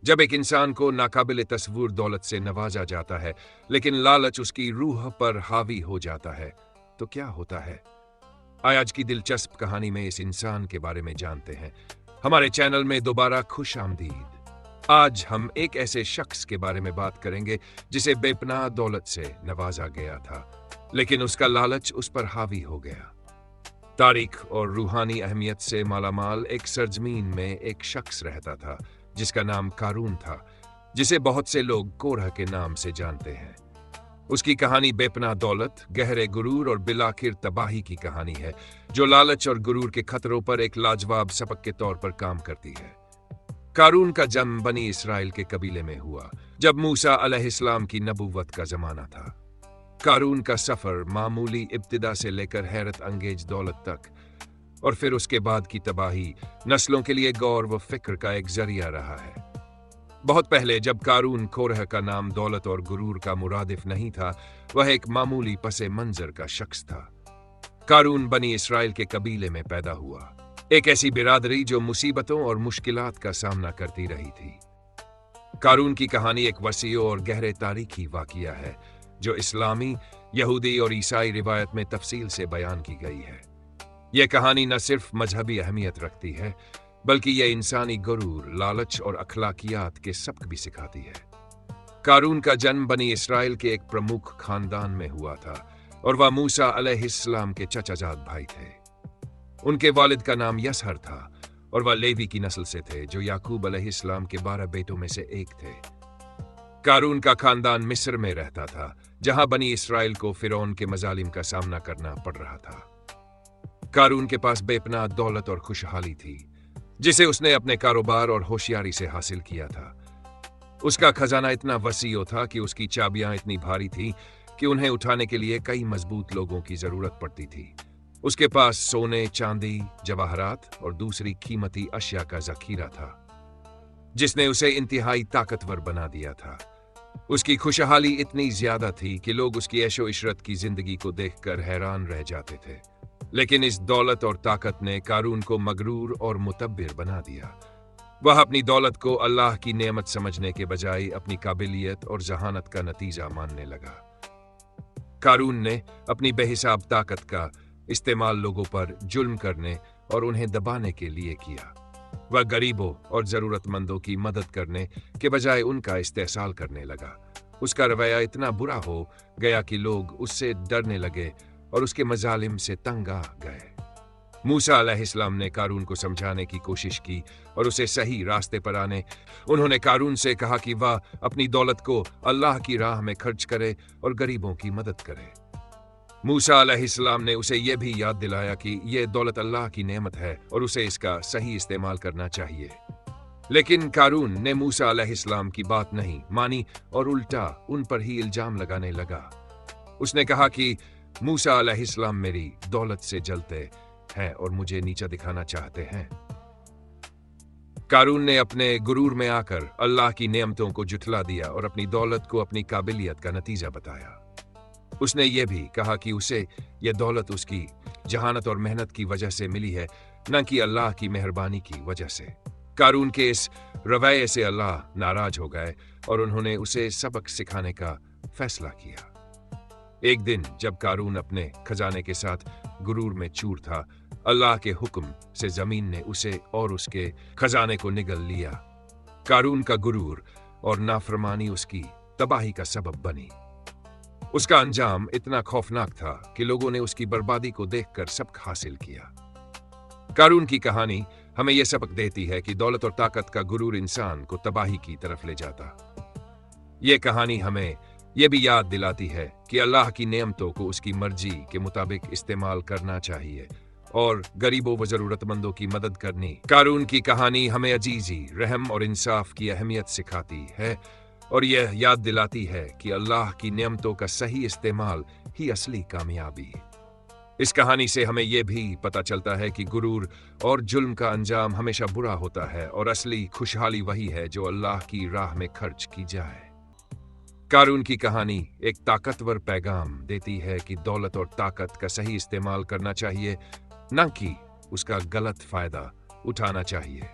जब एक इंसान को नाकाबिले तस्वुर दौलत से नवाजा जाता है, लेकिन लालच उसकी रूह पर हावी हो जाता है, तो क्या होता है? आज की दिलचस्प कहानी में इस इंसान के बारे में जानते हैं। हमारे चैनल में दोबारा खुश आमदीद। आज हम एक ऐसे शख्स के बारे में बात करेंगे जिसे बेपनाह दौलत से नवाजा गया था, लेकिन उसका लालच उस पर हावी हो गया। तारीख और रूहानी अहमियत से मालामाल एक सरजमीन में एक शख्स रहता था जिसका नाम कारून था, जिसे बहुत से लोग कोरह के नाम से जानते हैं। उसकी कहानी बेपनाह दौलत, गहरे गुरूर और बिलाखिर तबाही की कहानी है, जो लालच और गुरूर के खतरों पर एक लाजवाब सबक के तौर पर काम करती है। कारून का जन्म बनी इसराइल के कबीले में हुआ, जब मूसा अलैहिस्सलाम की नबुव्वत का जमाना था। कारून का सफर मामूली इब्तिदा से लेकर हैरत अंगेज दौलत तक, और फिर उसके बाद की तबाही नस्लों के लिए गौर व फिक्र का एक जरिया रहा है। बहुत पहले, जब कारून कोरह का नाम दौलत और गुरूर का मुरादिफ नहीं था, वह एक मामूली पसे मंजर का शख्स था। कारून बनी इसराइल के कबीले में पैदा हुआ, एक ऐसी बिरादरी जो मुसीबतों और मुश्किलात का सामना करती रही थी। कारून की कहानी एक वसी और गहरे तारीखी वाकिया है, जो इस्लामी, यहूदी और ईसाई रिवायत में तफसील से बयान की गई है। यह कहानी न सिर्फ मजहबी अहमियत रखती है, बल्कि यह इंसानी गुरूर, लालच और अखलाकियात के सबक भी सिखाती है। कारून का जन्म बनी इसराइल के एक प्रमुख खानदान में हुआ था, और वह मूसा अलैहिस्सलाम के चचाजाद भाई थे। उनके वालिद का नाम यसहर था, और वह लेवी की नस्ल से थे, जो याकूब अलैहिस्सलाम के 12 बेटों में से एक थे। कारून का खानदान मिस्र में रहता था, जहां बनी इसराइल को फिरौन के मजालिम का सामना करना पड़ रहा था। कारून के पास बेपनाह दौलत और खुशहाली थी, जिसे उसने अपने कारोबार और होशियारी से हासिल किया था। उसका खजाना इतना वसीओ था कि उसकी चाबियां इतनी भारी थीं कि उन्हें उठाने के लिए कई मजबूत लोगों की जरूरत पड़ती थी। उसके पास सोने, चांदी, जवाहरात और दूसरी कीमती अशिया का जखीरा था, जिसने उसे इंतहाई ताकतवर बना दिया था। उसकी खुशहाली इतनी ज्यादा थी कि लोग उसकी ऐशो इशरत की जिंदगी को देखकर हैरान रह जाते थे। लेकिन इस दौलत और ताकत ने कारून को मगरूर और मुतब्बिर बना दिया। वह अपनी दौलत को अल्लाह की नेमत समझने के बजाय अपनी काबिलियत और जहानत का नतीजा मानने लगा। कारून ने अपनी बेहिसाब ताकत का इस्तेमाल लोगों पर जुल्म करने और उन्हें दबाने के लिए किया। वह गरीबों और जरूरतमंदों की मदद करने के बजाय उनका इस्तेहसाल करने लगा। उसका रवैया इतना बुरा हो गया कि लोग उससे डरने लगे और उसके मजालिम से तंग आ गए। मूसा अलैहिस्सलाम ने कारून को समझाने की कोशिश की और उसे सही रास्ते पर आने उन्होंने कारून से कहा कि वह अपनी दौलत को अल्लाह की राह में खर्च करे और गरीबों की मदद करे। मूसा अलैहिस्सलाम ने उसे यह भी याद दिलाया कि यह दौलत अल्लाह की नेमत है और उसे इसका सही इस्तेमाल करना चाहिए। लेकिन कारून ने मूसा अलैहिस्सलाम की बात नहीं मानी और उल्टा उन पर ही इल्जाम लगाने लगा। उसने कहा कि मूसा अलैहिस्सलाम मेरी दौलत से जलते हैं और मुझे नीचा दिखाना चाहते हैं। कारून ने अपने गुरूर में आकर अल्लाह की नेमतों को जुठला दिया और अपनी दौलत को अपनी काबिलियत का नतीजा बताया। उसने यह भी कहा कि उसे यह दौलत उसकी जहानत और मेहनत की वजह से मिली है, न कि अल्लाह की मेहरबानी की वजह से। कारून के इस रवैये से अल्लाह नाराज हो गए और उन्होंने उसे सबक सिखाने का फैसला किया। एक दिन जब कारून अपने खजाने के साथ गुरूर में चूर था, अल्लाह के हुक्म से जमीन ने उसे और उसके खजाने को निगल लिया। कारून का गुरूर और नाफरमानी उसकी तबाही का सबब बनी। उसका अंजाम इतना खौफनाक था कि लोगों ने उसकी बर्बादी को देखकर सबक हासिल किया। कारून की कहानी हमें यह सबक देती है कि दौलत और ताकत का गुरूर इंसान को तबाही की तरफ ले जाता। यह कहानी हमें यह भी याद दिलाती है कि अल्लाह की नेमतों को उसकी मर्जी के मुताबिक इस्तेमाल करना चाहिए और गरीबों व जरूरतमंदों की मदद करनी। कारून की कहानी हमें अजीजी, रहम और इंसाफ की अहमियत सिखाती है और यह याद दिलाती है कि अल्लाह की नेमतों का सही इस्तेमाल ही असली कामयाबी। इस कहानी से हमें यह भी पता चलता है कि गुरूर और जुल्म का अंजाम हमेशा बुरा होता है और असली खुशहाली वही है जो अल्लाह की राह में खर्च की जाए। कारून की कहानी एक ताकतवर पैगाम देती है कि दौलत और ताकत का सही इस्तेमाल करना चाहिए, न कि उसका गलत फायदा उठाना चाहिए।